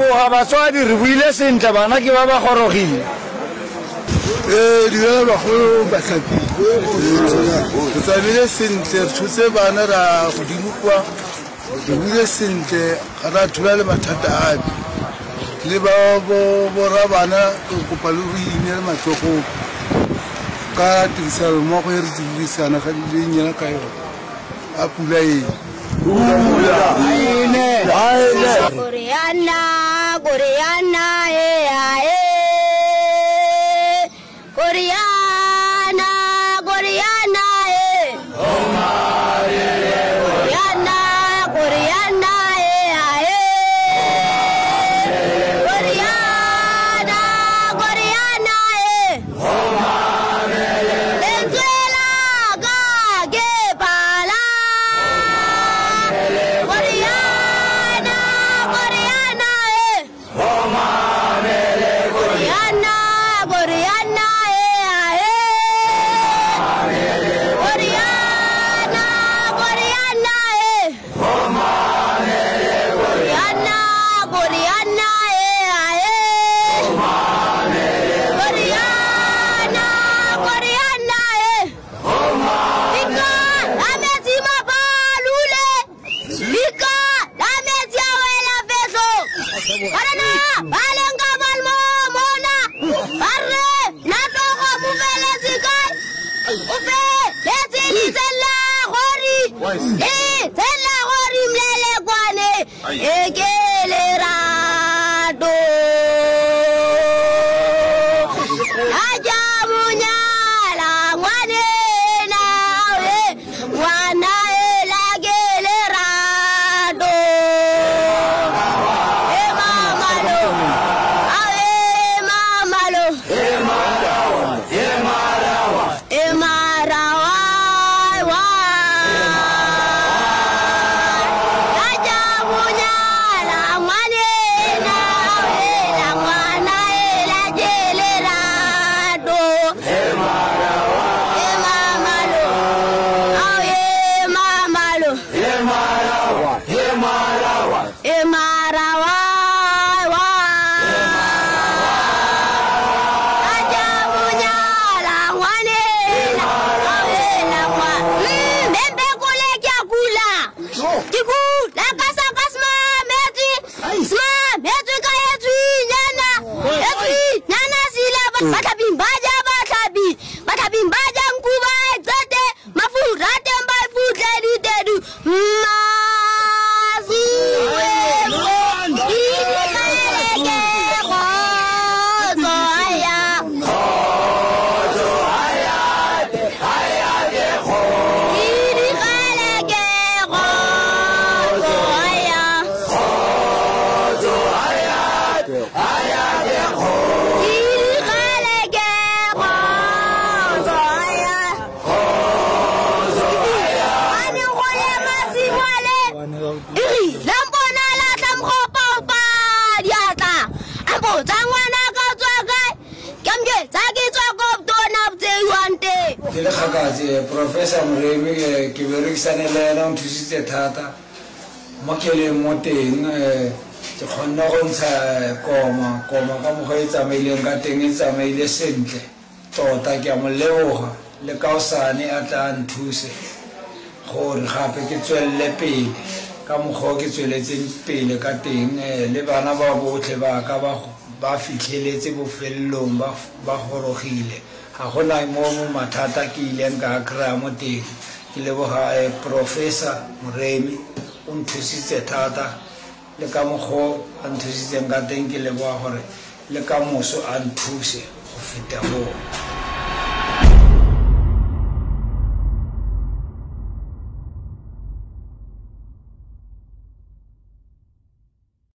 leboga batswadi re buile sentle bana ke ba ba gorogile Dira bagolo batlhapi re tsabile sentle re thuse bana ra godimo kwa re buile sentle ga ra thula le mathata ape le ba bora bana kopa le re inele matlhoko ka tirisano mmogo e re dirisana ga le nyela ka yona a pula e Professor Muremi ke berekisane le yena o nthusitse thata mo ke le mo teng ke kgona go ntsha koma ka mokgwa e tsamaileng ka teng e tsamaile sentle tota ke a mo leboga le kaosane a tla nthuse gore gape ke tswelele pele ka mokgwa ke tsweletseng pele ka teng le bana ba botlhe ba ka ba fitlheletse bofellong ba gorogile ga gona mo mathata ke ileng ka kry-a mo teng ke leboga Professor Muremi o nthusitse thata le ka mokgwa a nthusitseng ka teng ke leboga gore le ka moso a nthuse go feta moo